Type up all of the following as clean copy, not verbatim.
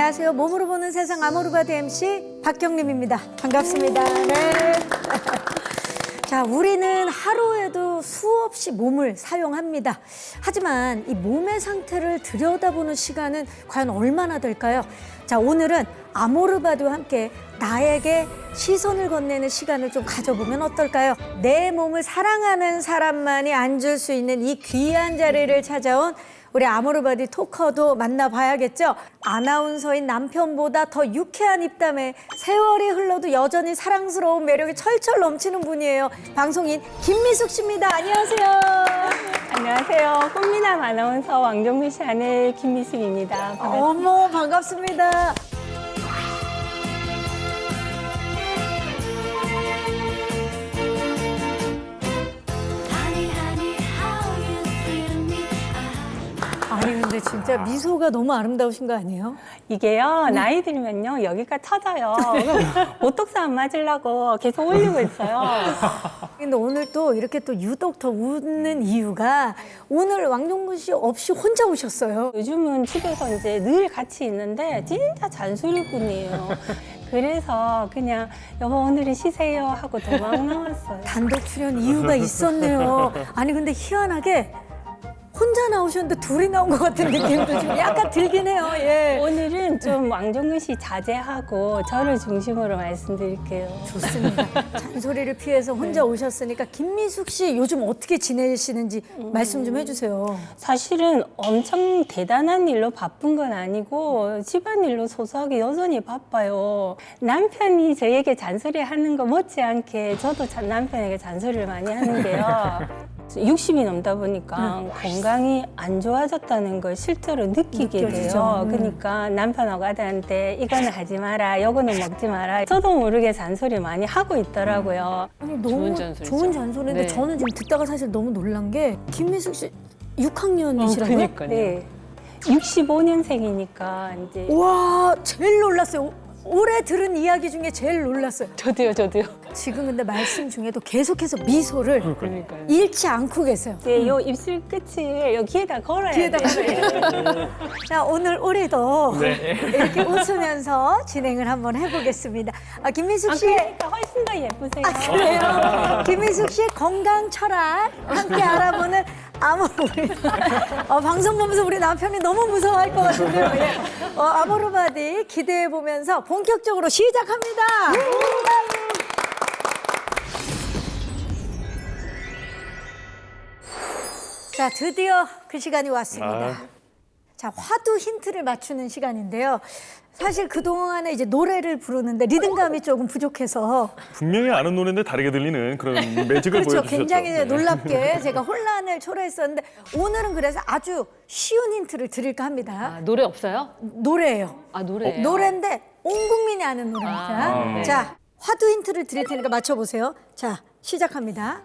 안녕하세요. 몸으로 보는 세상 아모르바디 MC 박경림입니다. 반갑습니다. 네. 자, 우리는 하루에도 수없이 몸을 사용합니다. 하지만 이 몸의 상태를 들여다보는 시간은 과연 얼마나 될까요? 자, 오늘은 아모르바디와 함께 나에게 시선을 건네는 시간을 좀 가져보면 어떨까요? 내 몸을 사랑하는 사람만이 앉을 수 있는 이 귀한 자리를 찾아온 우리 아모르바디 토커도 만나봐야겠죠? 아나운서인 남편보다 더 유쾌한 입담에 세월이 흘러도 여전히 사랑스러운 매력이 철철 넘치는 분이에요. 방송인 김미숙 씨입니다. 안녕하세요. 안녕하세요. 꽃미남 아나운서 왕정민 씨 아내 김미숙입니다. 반갑습니다. 어머, 반갑습니다. 아니 근데 진짜 미소가 너무 아름다우신 거 아니에요? 이게요, 나이 들면요, 여기가 터져요. 보톡스 안 맞으려고 계속 올리고 있어요. 근데 오늘 또 이렇게 또 유독 더 웃는 이유가 오늘 왕정민 씨 없이 혼자 오셨어요. 요즘은 집에서 이제 늘 같이 있는데 진짜 잔소리꾼이에요. 그래서 그냥 여보 오늘은 쉬세요 하고 도망 나왔어요. 단독 출연 이유가 있었네요. 아니 근데 희한하게 혼자 나오셨는데 둘이 나온 것 같은 느낌도 좀 약간 들긴 해요. 예. 오늘은 좀 왕정민 씨 자제하고 저를 중심으로 말씀드릴게요. 좋습니다. 잔소리를 피해서 혼자 오셨으니까 김미숙 씨 요즘 어떻게 지내시는지 말씀 좀 해주세요. 사실은 엄청 대단한 일로 바쁜 건 아니고 집안일로 소소하게 여전히 바빠요. 남편이 저에게 잔소리하는 거 못지않게 저도 남편에게 잔소리를 많이 하는데요. 60이 넘다 보니까 건강이 안 좋아졌다는 걸 실제로 느끼게 느껴지죠. 돼요. 그러니까 남편하고 아들한테 이거는 하지 마라, 요거는 먹지 마라. 저도 모르게 잔소리 많이 하고 있더라고요. 아니 너무 좋은 잔소리인데 네. 저는 지금 듣다가 사실 너무 놀란 게 김미숙 씨 6학년이시라고요? 그러니까요. 네. 65년생이니까 이제 와, 제일 놀랐어요. 올해 들은 이야기 중에 제일 놀랐어요. 저도요. 지금 근데 말씀 중에도 계속해서 미소를 그러니까요. 잃지 않고 계세요. 이제 요 입술 끝을 여기에다 걸어야 귀에다 돼요. 자, 오늘 우리도 이렇게 웃으면서 진행을 한번 해보겠습니다. 김미숙 씨, 그러니까 훨씬 더 예쁘세요. 그래요? 김미숙 씨의 건강 철학 함께 알아보는 방송 보면서 우리 남편이 너무 무서워할 것 같은데요. 예. 아모르바디 기대해 보면서 본격적으로 시작합니다. 자, 드디어 그 시간이 왔습니다. 자, 화두 힌트를 맞추는 시간인데요. 사실 그동안에 이제 노래를 부르는데 리듬감이 조금 부족해서 분명히 아는 노래인데 다르게 들리는 그런 매직을 그렇죠. 보여주셨죠. 굉장히 네. 놀랍게 제가 혼란을 초래했었는데 오늘은 그래서 아주 쉬운 힌트를 드릴까 합니다. 아, 노래 없어요? 노래예요. 아, 노래예요? 노래인데 온 국민이 아는 노래입니다. 아, 네. 자, 화두 힌트를 드릴 테니까 맞춰보세요. 자, 시작합니다.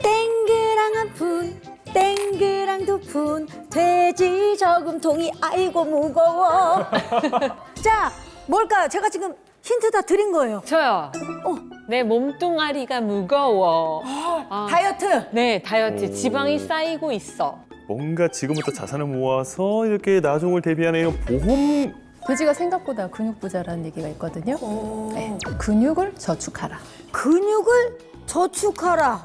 땡그랑 한 푼, 땡그랑 두 푼, 돼지 저금통이 아이고 무거워. 자, 뭘까요? 제가 지금 힌트 다 드린 거예요. 저요. 내 몸뚱아리가 무거워. 아, 다이어트. 네, 다이어트. 지방이 쌓이고 있어. 뭔가 지금부터 자산을 모아서 이렇게 나중을 대비하는 보험. 돼지가 생각보다 근육 부자라는 얘기가 있거든요. 네. 근육을 저축하라. 근육을 저축하라.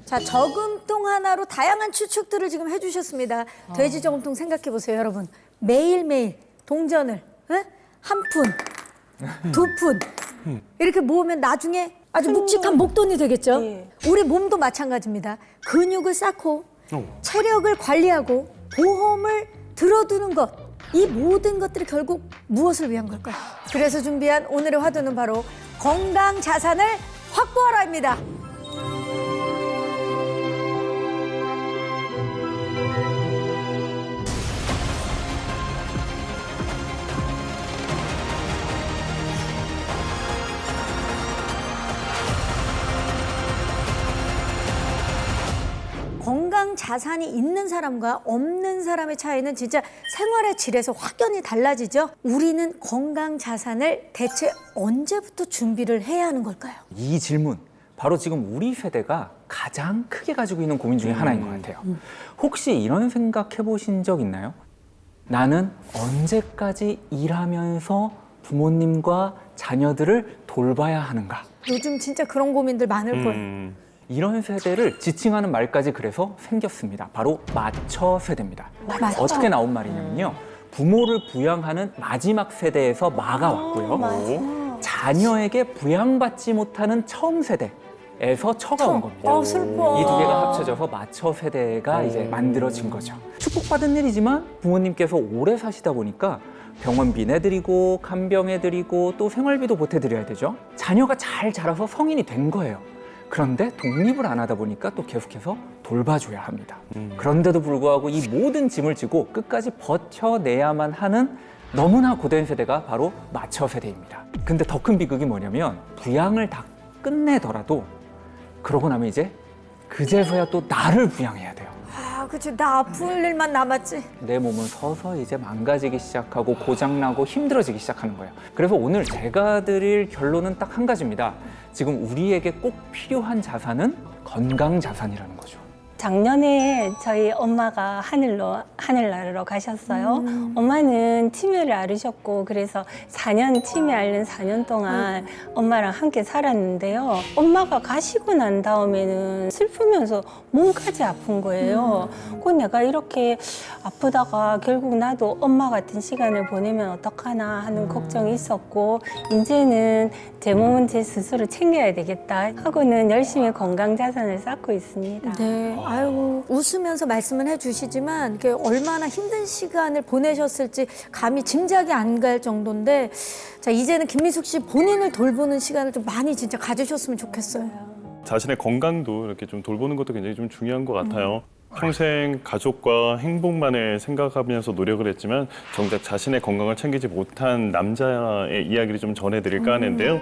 자, 저금통 하나로 다양한 추측들을 지금 해주셨습니다. 돼지 저금통 생각해 보세요, 여러분. 매일매일 동전을 한 푼, 두 푼 이렇게 모으면 나중에 아주 묵직한 목돈이 되겠죠. 예. 우리 몸도 마찬가지입니다. 근육을 쌓고 체력을 관리하고 보험을 들어두는 것. 이 모든 것들이 결국 무엇을 위한 걸까요? 그래서 준비한 오늘의 화두는 바로 건강 자산을 확보하라입니다. 건강 자산이 있는 사람과 없는 사람의 차이는 진짜 생활의 질에서 확연히 달라지죠. 우리는 건강 자산을 대체 언제부터 준비를 해야 하는 걸까요? 이 질문 바로 지금 우리 세대가 가장 크게 가지고 있는 고민 중에 하나인 것 같아요. 혹시 이런 생각 해보신 적 있나요? 나는 언제까지 일하면서 부모님과 자녀들을 돌봐야 하는가? 요즘 진짜 그런 고민들 많을 거예요. 이런 세대를 지칭하는 말까지 그래서 생겼습니다. 바로 마처 세대입니다. 마처. 어떻게 나온 말이냐면요. 부모를 부양하는 마지막 세대에서 마가 왔고요. 자녀에게 부양받지 못하는 처음 세대에서 처가 온 겁니다. 슬퍼. 이 두 개가 합쳐져서 마처 세대가 이제 만들어진 거죠. 축복받은 일이지만 부모님께서 오래 사시다 보니까 병원비 내드리고 간병해드리고 또 생활비도 보태드려야 되죠. 자녀가 잘 자라서 성인이 된 거예요. 그런데 독립을 안 하다 보니까 또 계속해서 돌봐줘야 합니다. 그런데도 불구하고 이 모든 짐을 지고 끝까지 버텨내야만 하는 너무나 고된 세대가 바로 마처 세대입니다. 근데 더 큰 비극이 뭐냐면 부양을 다 끝내더라도 그러고 나면 이제 그제서야 또 나를 부양해야 돼요. 아, 그치. 나 아플 일만 남았지. 내 몸은 서서 이제 망가지기 시작하고 고장나고 힘들어지기 시작하는 거예요. 그래서 오늘 제가 드릴 결론은 딱 한 가지입니다. 지금 우리에게 꼭 필요한 자산은 건강 자산이라는 거죠. 작년에 저희 엄마가 하늘나라로 가셨어요. 엄마는 치매를 앓으셨고 그래서 4년 치매 앓는 4년 동안 엄마랑 함께 살았는데요. 엄마가 가시고 난 다음에는 슬프면서 몸까지 아픈 거예요. 그 내가 이렇게 아프다가 결국 나도 엄마 같은 시간을 보내면 어떡하나 하는 걱정이 있었고 이제는 제 몸은 제 스스로 챙겨야 되겠다 하고는 열심히 건강 자산을 쌓고 있습니다. 네. 아이고, 웃으면서 말씀은 해주시지만 이게 얼마나 힘든 시간을 보내셨을지 감히 짐작이 안 갈 정도인데 자, 이제는 김미숙 씨 본인을 돌보는 시간을 좀 많이 진짜 가지셨으면 좋겠어요. 자신의 건강도 이렇게 좀 돌보는 것도 굉장히 좀 중요한 것 같아요. 평생 가족과 행복만을 생각하면서 노력을 했지만 정작 자신의 건강을 챙기지 못한 남자의 이야기를 좀 전해드릴까 하는데요.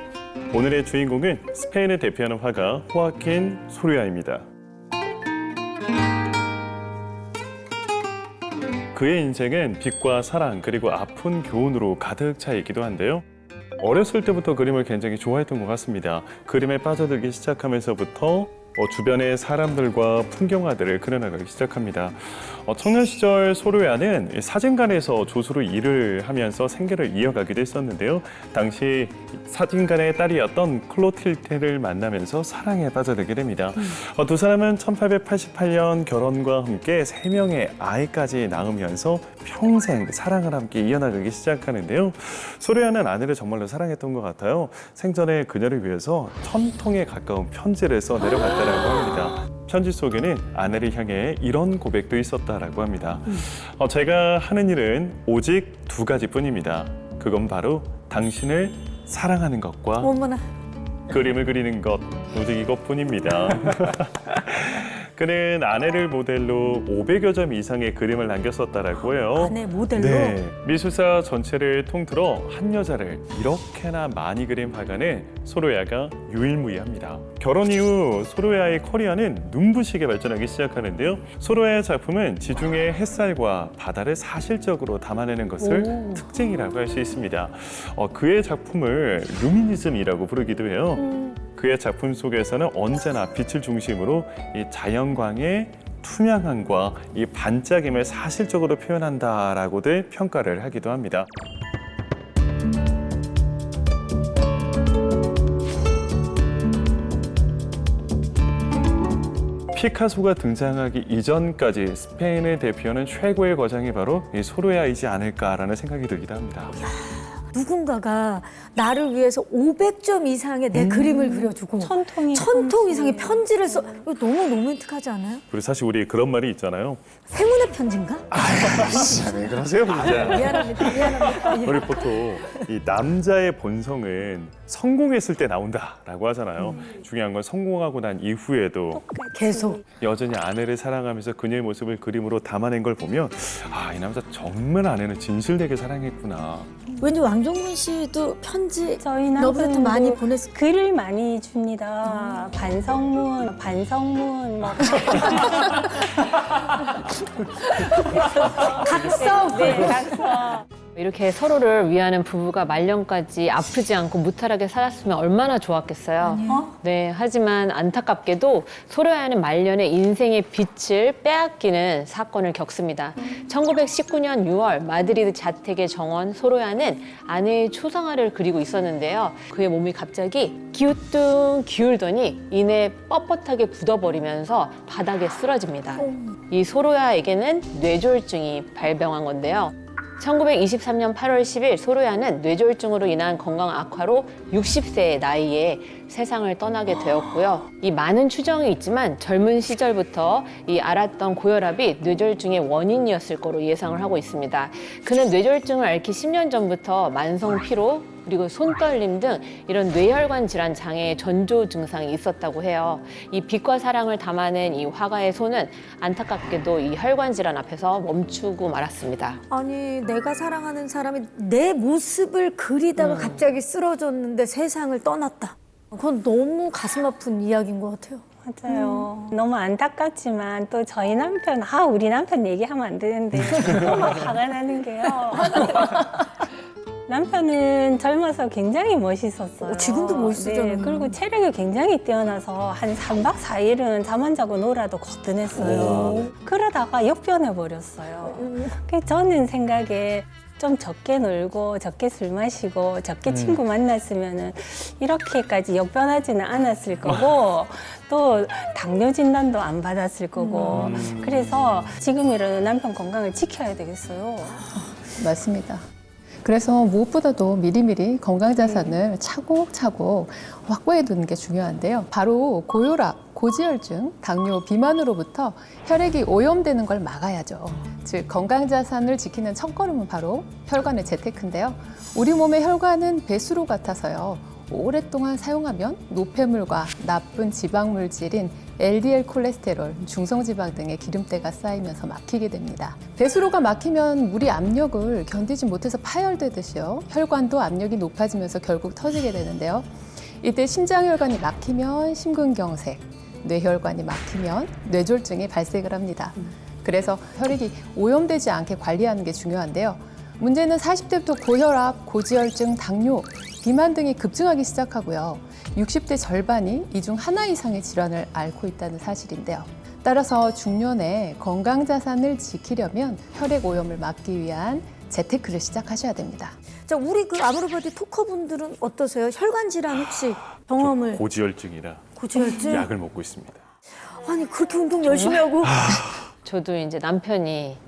오늘의 주인공은 스페인을 대표하는 화가 호아킨 소리아입니다. 그의 인생은 빛과 사랑 그리고 아픈 교훈으로 가득 차 있기도 한데요. 어렸을 때부터 그림을 굉장히 좋아했던 것 같습니다. 그림에 빠져들기 시작하면서부터 주변의 사람들과 풍경화들을 그려나가기 시작합니다. 청년 시절 소로야는 사진관에서 조수로 일을 하면서 생계를 이어가기도 했었는데요. 당시 사진관의 딸이었던 클로틸테를 만나면서 사랑에 빠져들게 됩니다. 두 사람은 1888년 결혼과 함께 3명의 아이까지 낳으면서 평생 사랑을 함께 이어나가기 시작하는데요. 소로야는 아내를 정말로 사랑했던 것 같아요. 생전에 그녀를 위해서 1000통에 가까운 편지를 써 내려갔다고 합니다. 편지 속에는 아내를 향해 이런 고백도 있었다라고 합니다. 제가 하는 일은 오직 2가지뿐입니다. 그건 바로 당신을 사랑하는 것과 어머나. 그림을 그리는 것, 오직 이것뿐입니다. 그는 아내를 모델로 500여 점 이상의 그림을 남겼었다라고 해요. 아내 모델로? 네, 미술사 전체를 통틀어 한 여자를 이렇게나 많이 그린 화가는 소로야가 유일무이합니다. 결혼 이후 소로야의 커리어는 눈부시게 발전하기 시작하는데요. 소로야의 작품은 지중해 햇살과 바다를 사실적으로 담아내는 것을 특징이라고 할 수 있습니다. 그의 작품을 루미니즘이라고 부르기도 해요. 그의 작품 속에서는 언제나 빛을 중심으로 이 자연광의 투명함과 이 반짝임을 사실적으로 표현한다라고들 평가를 하기도 합니다. 피카소가 등장하기 이전까지 스페인을 대표하는 최고의 거장이 바로 이 소로야이지 않을까라는 생각이 들기도 합니다. 누군가가 나를 위해서 500점 이상의 내 그림을 그려주고 1000통 이상의 편지를 써. 이거 너무 로맨틱하지 않아요? 그리고 사실 우리 그런 말이 있잖아요. 행운의 편지인가? 진짜 왜 그러세요, 진짜. 미안합니다. 우리 보통 이 남자의 본성은 성공했을 때 나온다라고 하잖아요. 중요한 건 성공하고 난 이후에도 계속. 여전히 아내를 사랑하면서 그녀의 모습을 그림으로 담아낸 걸 보면 이 남자 정말 아내는 진실되게 사랑했구나. 왠지 왕종문 씨도 편지 저희 러브레터 남편도 많이 보냈을 글을 많이 줍니다. 반성문 막 각성. 네, 각서. 이렇게 서로를 위하는 부부가 말년까지 아프지 않고 무탈하게 살았으면 얼마나 좋았겠어요. 네, 하지만 안타깝게도 소로야는 말년에 인생의 빛을 빼앗기는 사건을 겪습니다. 1919년 6월 마드리드 자택의 정원 소로야는 아내의 초상화를 그리고 있었는데요. 그의 몸이 갑자기 기우뚱 기울더니 이내 뻣뻣하게 굳어버리면서 바닥에 쓰러집니다. 이 소로야에게는 뇌졸중이 발병한 건데요. 1923년 8월 10일 소로야는 뇌졸중으로 인한 건강 악화로 60세의 나이에 세상을 떠나게 되었고요. 이 많은 추정이 있지만 젊은 시절부터 이 앓았던 고혈압이 뇌졸중의 원인이었을 거로 예상을 하고 있습니다. 그는 뇌졸중을 앓기 10년 전부터 만성 피로 그리고 손떨림 등 이런 뇌혈관 질환 장애의 전조 증상이 있었다고 해요. 이 빛과 사랑을 담아낸 이 화가의 손은 안타깝게도 이 혈관 질환 앞에서 멈추고 말았습니다. 아니 내가 사랑하는 사람이 내 모습을 그리다가 갑자기 쓰러졌는데 세상을 떠났다. 그건 너무 가슴 아픈 이야기인 것 같아요. 맞아요. 너무 안타깝지만 또 저희 남편, 우리 남편 얘기하면 안 되는데 너무 화가 나는 게요. 남편은 젊어서 굉장히 멋있었어요. 지금도 멋있잖아요. 네, 그리고 체력이 굉장히 뛰어나서 한 3박 4일은 잠 안 자고 놀아도 거뜬했어요. 그러다가 역변해 버렸어요. 그래서 저는 생각에 좀 적게 놀고 적게 술 마시고 적게 친구 만났으면은 이렇게까지 역변하지는 않았을 거고 또 당뇨 진단도 안 받았을 거고 그래서 지금이라도 남편 건강을 지켜야 되겠어요. 맞습니다. 그래서 무엇보다도 미리미리 건강자산을 차곡차곡 확보해 두는 게 중요한데요. 바로 고혈압, 고지혈증, 당뇨, 비만으로부터 혈액이 오염되는 걸 막아야죠. 즉 건강자산을 지키는 첫걸음은 바로 혈관의 재테크인데요. 우리 몸의 혈관은 배수로 같아서요. 오랫동안 사용하면 노폐물과 나쁜 지방물질인 LDL 콜레스테롤, 중성지방 등의 기름때가 쌓이면서 막히게 됩니다. 배수로가 막히면 물이 압력을 견디지 못해서 파열되듯이요. 혈관도 압력이 높아지면서 결국 터지게 되는데요. 이때 심장혈관이 막히면 심근경색, 뇌혈관이 막히면 뇌졸중이 발생을 합니다. 그래서 혈액이 오염되지 않게 관리하는 게 중요한데요. 문제는 40대부터 고혈압, 고지혈증, 당뇨, 비만 등이 급증하기 시작하고요. 60대 절반이 이 중 하나 이상의 질환을 앓고 있다는 사실인데요. 따라서 중년에 건강자산을 지키려면 혈액 오염을 막기 위한 재테크를 시작하셔야 됩니다. 자, 우리 그 아모르바디 토커분들은 어떠세요? 혈관 질환 혹시 경험을 고지혈증이라 고지혈증? 약을 먹고 있습니다. 아니 그렇게 운동 열심히 하고 저도 이제 남편이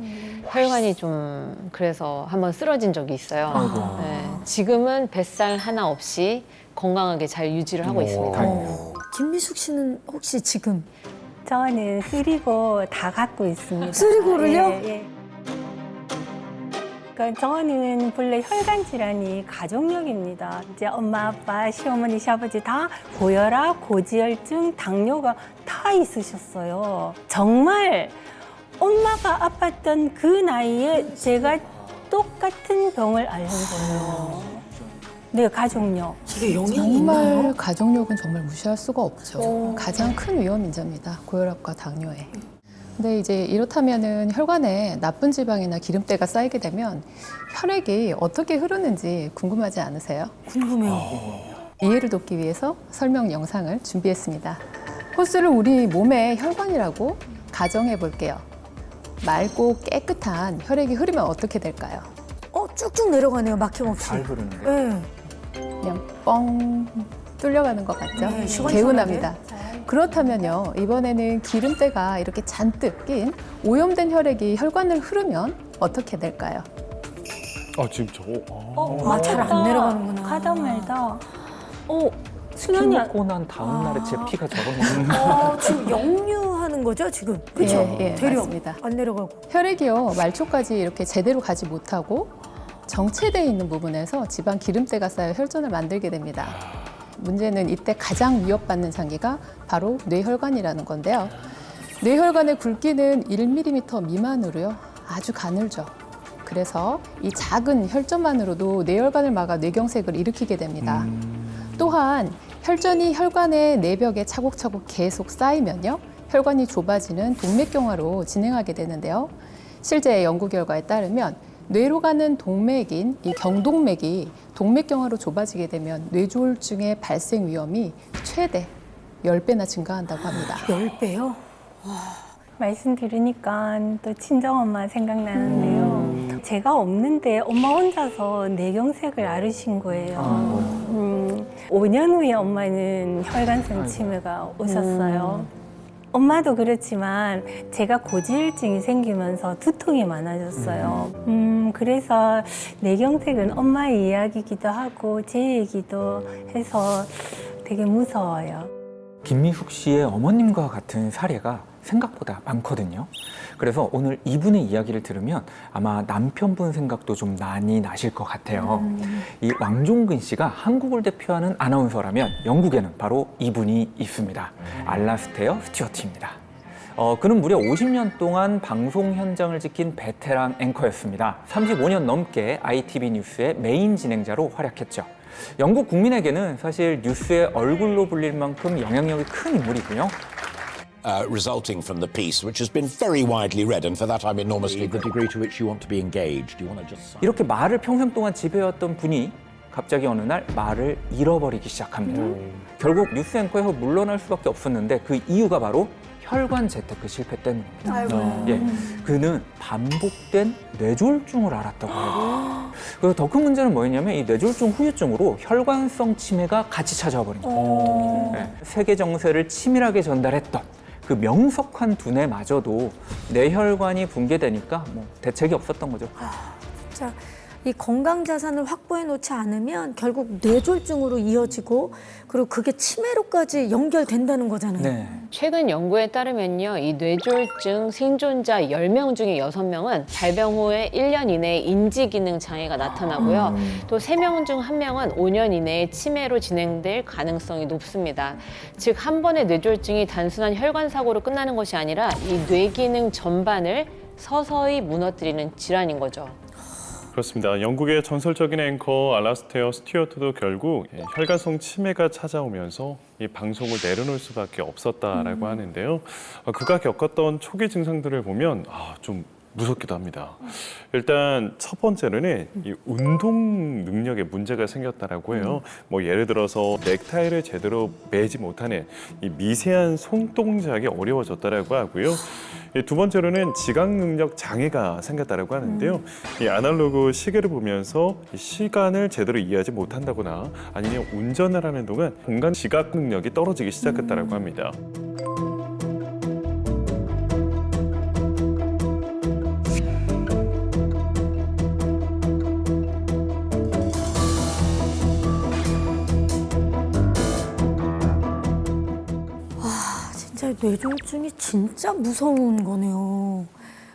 혈관이 좀 그래서 한번 쓰러진 적이 있어요. 네, 지금은 뱃살 하나 없이 건강하게 잘 유지를 하고 있습니다. 김미숙 씨는 혹시 지금 저는 쓰리고 다 갖고 있습니다. 쓰리고를요? 예. 그러니까 저는 본래 혈관 질환이 가족력입니다. 이제 엄마, 아빠, 시어머니, 시아버지 다 고혈압, 고지혈증, 당뇨가 다 있으셨어요. 정말 엄마가 아팠던 그 나이에 제가 똑같은 병을 앓는 거예요. 네, 가족력. 이게 영향이 정말 있나요? 가족력은 정말 무시할 수가 없죠. 가장 큰 위험 인자입니다. 고혈압과 당뇨에. 근데 이제 이렇다면은 혈관에 나쁜 지방이나 기름때가 쌓이게 되면 혈액이 어떻게 흐르는지 궁금하지 않으세요? 궁금해요. 이해를 돕기 위해서 설명 영상을 준비했습니다. 호수를 우리 몸의 혈관이라고 가정해 볼게요. 맑고 깨끗한 혈액이 흐르면 어떻게 될까요? 쭉쭉 내려가네요. 막힘없이. 잘 흐르는데. 네. 그냥 뻥 뚫려가는 것 같죠? 네, 시원시원하게. 개운합니다. 그렇다면요, 이번에는 기름때가 이렇게 잔뜩 낀 오염된 혈액이 혈관을 흐르면 어떻게 될까요? 지금 저거. 잘 안 내려가는구나. 가다 말다. 피 수면이 먹고 난 다음 날에 제 피가 저러면 지금 역류하는 거죠, 지금? 그렇죠? 예, 대려 맞습니다. 안 내려가고. 혈액이요, 말초까지 이렇게 제대로 가지 못하고 정체되어 있는 부분에서 지방 기름때가 쌓여 혈전을 만들게 됩니다. 문제는 이때 가장 위협받는 장기가 바로 뇌혈관이라는 건데요. 뇌혈관의 굵기는 1mm 미만으로요, 아주 가늘죠. 그래서 이 작은 혈전만으로도 뇌혈관을 막아 뇌경색을 일으키게 됩니다. 또한 혈전이 혈관의 내벽에 차곡차곡 계속 쌓이면요, 혈관이 좁아지는 동맥경화로 진행하게 되는데요. 실제 연구 결과에 따르면 뇌로 가는 동맥인 이 경동맥이 동맥경화로 좁아지게 되면 뇌졸중의 발생 위험이 최대 10배나 증가한다고 합니다. 10배요? 말씀 들으니까 또 친정엄마 생각나는데요. 제가 없는데 엄마 혼자서 뇌경색을 앓으신 거예요. 5년 후에 엄마는 혈관성 치매가 오셨어요. 엄마도 그렇지만 제가 고지혈증이 생기면서 두통이 많아졌어요. 그래서 뇌경색은 엄마의 이야기이기도 하고 제 얘기도 해서 되게 무서워요. 김미숙 씨의 어머님과 같은 사례가 생각보다 많거든요. 그래서 오늘 이분의 이야기를 들으면 아마 남편분 생각도 좀 많이 나실 것 같아요. 이 왕종근 씨가 한국을 대표하는 아나운서라면 영국에는 바로 이분이 있습니다. 알라스테어 스튜어트입니다. 그는 무려 50년 동안 방송 현장을 지킨 베테랑 앵커였습니다. 35년 넘게 ITV 뉴스의 메인 진행자로 활약했죠. 영국 국민에게는 사실 뉴스의 얼굴로 불릴 만큼 영향력이 큰 인물이고요. Resulting from the piece, which has been very widely read, and for that I'm enormously the degree to which you want to be engaged. Do you want to just? 이렇게 말을 평생 동안 지배해왔던 분이 갑자기 어느 날 말을 잃어버리기 시작합니다. 결국 뉴스 앵커에서 물러날 수밖에 없었는데 그 이유가 바로 혈관 재테크 실패 때문입니다. 예, 그는 반복된 뇌졸중을 앓았다고 해요. 그래서 더 큰 문제는 뭐였냐면 이 뇌졸중 후유증으로 혈관성 치매가 같이 찾아와 버린 거예요. 예, 세계 정세를 치밀하게 전달했던 그 명석한 두뇌마저도 뇌혈관이 붕괴되니까 뭐 대책이 없었던 거죠. 진짜 이 건강 자산을 확보해 놓지 않으면 결국 뇌졸중으로 이어지고 그리고 그게 치매로까지 연결된다는 거잖아요. 네. 최근 연구에 따르면요, 이 뇌졸중 생존자 10명 중에 6명은 발병 후에 1년 이내에 인지 기능 장애가 나타나고요. 또 3명 중 1명은 5년 이내에 치매로 진행될 가능성이 높습니다. 즉, 한 번의 뇌졸중이 단순한 혈관 사고로 끝나는 것이 아니라 이 뇌 기능 전반을 서서히 무너뜨리는 질환인 거죠. 그렇습니다. 영국의 전설적인 앵커 알라스테어 스튜어트도 결국 혈관성 치매가 찾아오면서 이 방송을 내려놓을 수밖에 없었다라고 하는데요. 그가 겪었던 초기 증상들을 보면 좀 무섭기도 합니다. 일단 첫 번째로는 이 운동 능력에 문제가 생겼다라고 해요. 뭐 예를 들어서 넥타이를 제대로 매지 못하는 이 미세한 손동작이 어려워졌다라고 하고요. 두 번째로는 지각 능력 장애가 생겼다라고 하는데요. 이 아날로그 시계를 보면서 이 시간을 제대로 이해하지 못한다거나 아니면 운전을 하는 동안 공간 지각 능력이 떨어지기 시작했다라고 합니다. 진짜 뇌졸중이 진짜 무서운 거네요.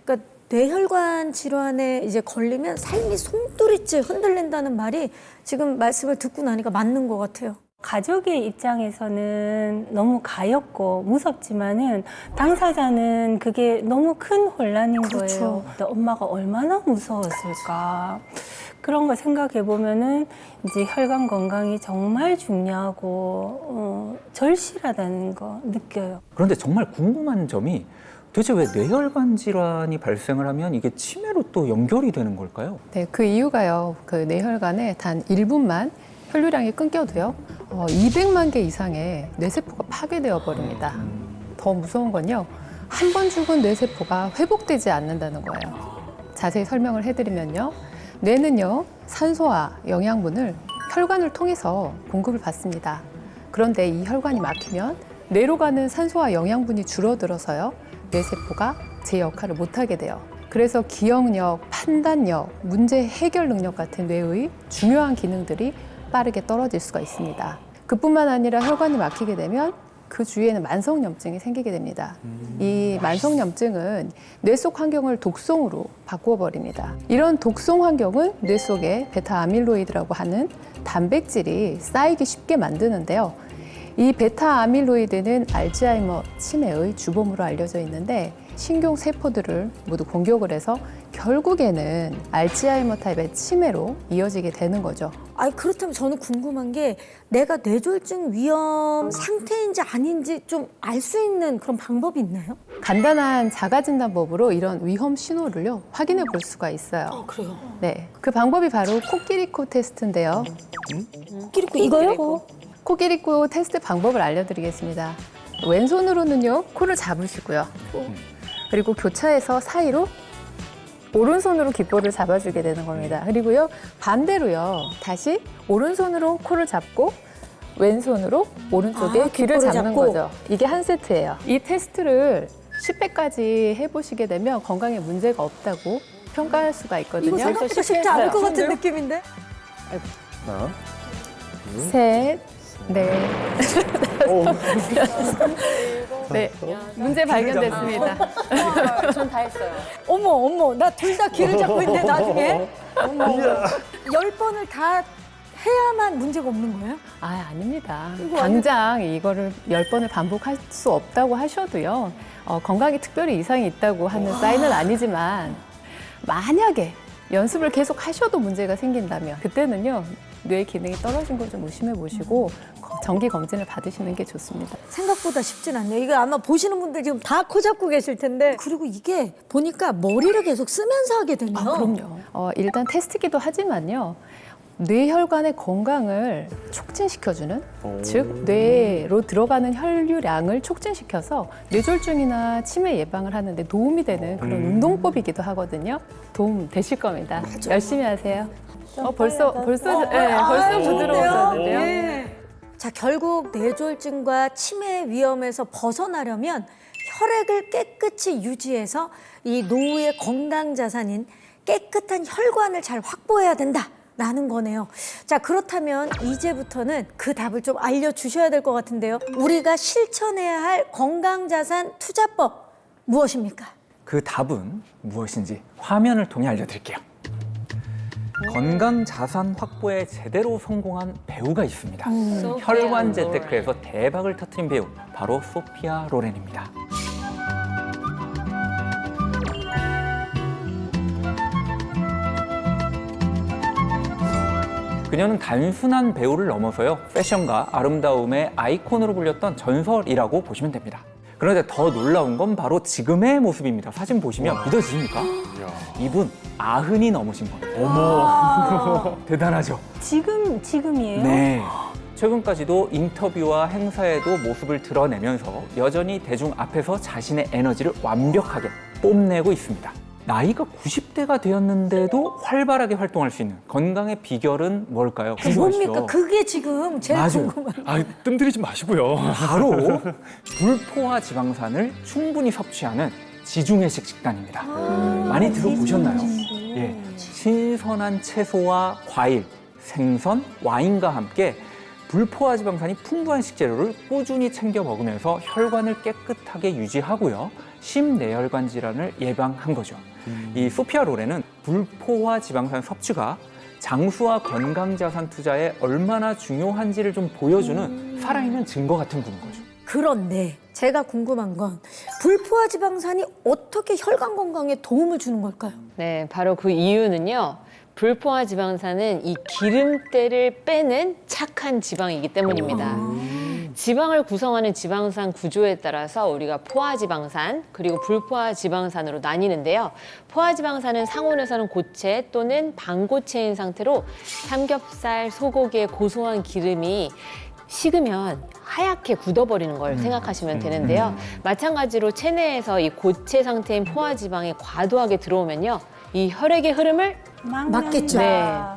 그러니까 뇌혈관 질환에 이제 걸리면 삶이 송두리째 흔들린다는 말이 지금 말씀을 듣고 나니까 맞는 것 같아요. 가족의 입장에서는 너무 가엾고 무섭지만은 당사자는 그게 너무 큰 혼란인 그렇죠. 거예요. 근데 엄마가 얼마나 무서웠을까. 그런 거 생각해 보면은 이제 혈관 건강이 정말 중요하고 절실하다는 거 느껴요. 그런데 정말 궁금한 점이 도대체 왜 뇌혈관 질환이 발생을 하면 이게 치매로 또 연결이 되는 걸까요? 네, 그 이유가요. 그 뇌혈관에 단 1분만 혈류량이 끊겨도요. 200만 개 이상의 뇌세포가 파괴되어 버립니다. 더 무서운 건요. 한 번 죽은 뇌세포가 회복되지 않는다는 거예요. 자세히 설명을 해드리면요. 뇌는요, 산소와 영양분을 혈관을 통해서 공급을 받습니다. 그런데 이 혈관이 막히면 뇌로 가는 산소와 영양분이 줄어들어서요, 뇌세포가 제 역할을 못하게 돼요. 그래서 기억력, 판단력, 문제 해결 능력 같은 뇌의 중요한 기능들이 빠르게 떨어질 수가 있습니다. 그뿐만 아니라 혈관이 막히게 되면 그 주위에는 만성염증이 생기게 됩니다. 이 만성염증은 뇌 속 환경을 독성으로 바꾸어 버립니다. 이런 독성 환경은 뇌 속에 베타아밀로이드라고 하는 단백질이 쌓이기 쉽게 만드는데요. 이 베타아밀로이드는 알츠하이머 치매의 주범으로 알려져 있는데 신경 세포들을 모두 공격을 해서 결국에는 알츠하이머 타입의 치매로 이어지게 되는 거죠. 아니 그렇다면 저는 궁금한 게 내가 뇌졸중 위험 상태인지 아닌지 좀 알 수 있는 그런 방법이 있나요? 간단한 자가진단법으로 이런 위험 신호를요 확인해 볼 수가 있어요. 그래요. 네, 그 방법이 바로 코끼리코 테스트인데요. 끼리고 이거요? 코끼리코 테스트 방법을 알려드리겠습니다. 왼손으로는요 코를 잡으시고요. 그리고 교차해서 사이로 오른손으로 귓볼을 잡아주게 되는 겁니다. 그리고요 반대로요 다시 오른손으로 코를 잡고 왼손으로 오른쪽에 귀를 귓볼을 잡는 잡고. 거죠. 이게 한 세트예요. 이 테스트를 10회까지 해보시게 되면 건강에 문제가 없다고 평가할 수가 있거든요. 이거 생각보다 쉽지 않을 것 같은 느낌인데? 하나, 셋, 넷, 네, 문제 발견됐습니다. 전 다 했어요. 어머, 나 둘 다 귀를 잡고 있는데 나중에? 어머, 10번을 다 해야만 문제가 없는 거예요? 아닙니다. 당장 이거를 10번을 반복할 수 없다고 하셔도요, 건강에 특별히 이상이 있다고 하는 사인은 아니지만, 만약에 연습을 계속 하셔도 문제가 생긴다면, 그때는요, 뇌 기능이 떨어진 걸 좀 의심해 보시고, 정기 검진을 받으시는 게 좋습니다. 생각보다 쉽진 않네요. 이거 아마 보시는 분들 지금 다 코 잡고 계실 텐데. 그리고 이게 보니까 머리를 계속 쓰면서 하게 되네요. 그럼요. 일단 테스트기도 하지만요. 뇌혈관의 건강을 촉진시켜주는, 즉 뇌로 들어가는 혈류량을 촉진시켜서 뇌졸중이나 치매 예방을 하는데 도움이 되는 그런 운동법이기도 하거든요. 도움 되실 겁니다. 열심히 하세요. 벌써 부드러워졌는데요. 네. 자, 결국 뇌졸중과 치매 위험에서 벗어나려면 혈액을 깨끗이 유지해서 이 노후의 건강 자산인 깨끗한 혈관을 잘 확보해야 된다라는 거네요. 자, 그렇다면 이제부터는 그 답을 좀 알려주셔야 될 것 같은데요. 우리가 실천해야 할 건강 자산 투자법 무엇입니까? 그 답은 무엇인지 화면을 통해 알려드릴게요. 건강 자산 확보에 제대로 성공한 배우가 있습니다. 혈관 재테크에서 대박을 터뜨린 배우, 바로 소피아 로렌입니다. 그녀는 단순한 배우를 넘어서요, 패션과 아름다움의 아이콘으로 불렸던 전설이라고 보시면 됩니다. 그런데 더 놀라운 건 바로 지금의 모습입니다. 사진 보시면 믿어지십니까? 이분 90이 넘으신 겁니다. 어머, 대단하죠? 지금이에요? 네. 최근까지도 인터뷰와 행사에도 모습을 드러내면서 여전히 대중 앞에서 자신의 에너지를 완벽하게 뽐내고 있습니다. 나이가 90대가 되었는데도 활발하게 활동할 수 있는 건강의 비결은 뭘까요? 궁금하시죠? 뭡니까? 그게 지금 제일 맞아요. 궁금한. 뜸들이지 마시고요. 바로 불포화 지방산을 충분히 섭취하는 지중해식 식단입니다. 많이 들어보셨나요? 예, 신선한 채소와 과일, 생선, 와인과 함께 불포화 지방산이 풍부한 식재료를 꾸준히 챙겨 먹으면서 혈관을 깨끗하게 유지하고요, 심내혈관 질환을 예방한 거죠. 이 소피아 로렌은 불포화 지방산 섭취가 장수와 건강자산 투자에 얼마나 중요한지를 좀 보여주는 살아있는 증거 같은 분인 거죠. 그런데 제가 궁금한 건 불포화 지방산이 어떻게 혈관 건강에 도움을 주는 걸까요? 네, 바로 그 이유는요. 불포화 지방산은 이 기름때를 빼는 착한 지방이기 때문입니다. 지방을 구성하는 지방산 구조에 따라서 우리가 포화지방산 그리고 불포화 지방산으로 나뉘는데요. 포화지방산은 상온에서는 고체 또는 반고체인 상태로 삼겹살, 소고기의 고소한 기름이 식으면 하얗게 굳어버리는 걸 생각하시면 되는데요. 마찬가지로 체내에서 이 고체 상태인 포화지방이 과도하게 들어오면요, 이 혈액의 흐름을 맞겠죠.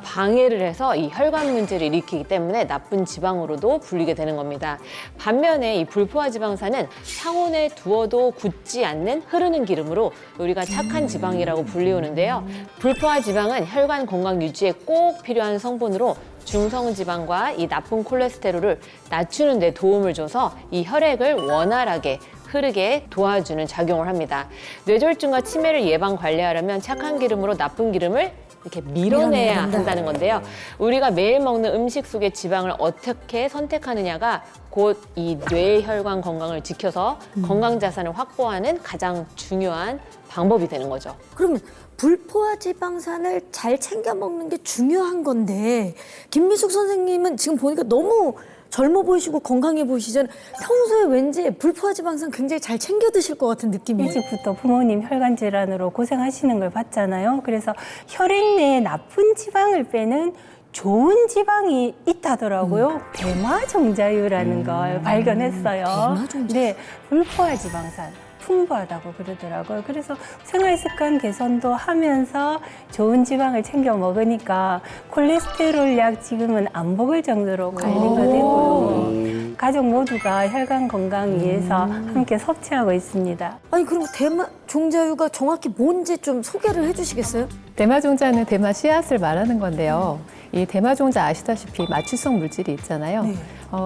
방해를 해서 이 혈관 문제를 일으키기 때문에 나쁜 지방으로도 불리게 되는 겁니다. 반면에 이 불포화 지방산은 상온에 두어도 굳지 않는 흐르는 기름으로 우리가 착한 지방이라고 불리우는데요. 불포화 지방은 혈관 건강 유지에 꼭 필요한 성분으로 중성 지방과 이 나쁜 콜레스테롤을 낮추는 데 도움을 줘서 이 혈액을 원활하게 흐르게 도와주는 작용을 합니다. 뇌졸중과 치매를 예방 관리하려면 착한 기름으로 나쁜 기름을 이렇게 밀어내야 한다는 건데요. 우리가 매일 먹는 음식 속의 지방을 어떻게 선택하느냐가 곧 이 뇌혈관 건강을 지켜서 건강 자산을 확보하는 가장 중요한 방법이 되는 거죠. 그러면 불포화 지방산을 잘 챙겨 먹는 게 중요한 건데 김미숙 선생님은 지금 보니까 너무 젊어 보이시고 건강해 보이시잖아요. 평소에 왠지 불포화 지방산 굉장히 잘 챙겨 드실 것 같은 느낌이에요. 일찍부터 부모님 혈관 질환으로 고생하시는 걸 봤잖아요. 그래서 혈액 내에 나쁜 지방을 빼는 좋은 지방이 있다더라고요. 대마종자유라는 걸 발견했어요. 대마종자유? 네, 불포화 지방산. 풍부하다고 그러더라고요. 그래서 생활습관 개선도 하면서 좋은 지방을 챙겨 먹으니까 콜레스테롤 약 지금은 안 먹을 정도로 관리가 되고요. 가족 모두가 혈관 건강 위해서 함께 섭취하고 있습니다. 아니 그럼 대마 종자유가 정확히 뭔지 좀 소개를 해주시겠어요? 대마종자는 대마 씨앗을 말하는 건데요. 이 대마종자 아시다시피 마취성 물질이 있잖아요.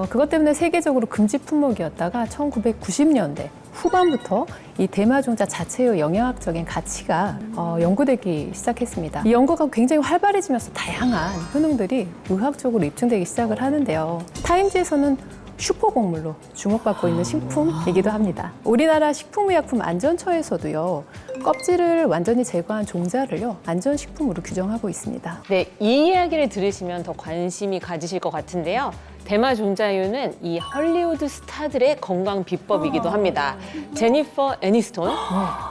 그것 때문에 세계적으로 금지 품목이었다가 1990년대 후반부터 이 대마종자 자체의 영양학적인 가치가 연구되기 시작했습니다. 이 연구가 굉장히 활발해지면서 다양한 효능들이 의학적으로 입증되기 시작을 하는데요. 타임지에서는 슈퍼곡물로 주목받고 있는 식품이기도 합니다. 우리나라 식품의약품안전처에서도요, 껍질을 완전히 제거한 종자를요, 안전식품으로 규정하고 있습니다. 네, 이 이야기를 들으시면 더 관심이 가지실 것 같은데요. 대마 종자유는 이 헐리우드 스타들의 건강 비법이기도 합니다. 제니퍼 애니스톤,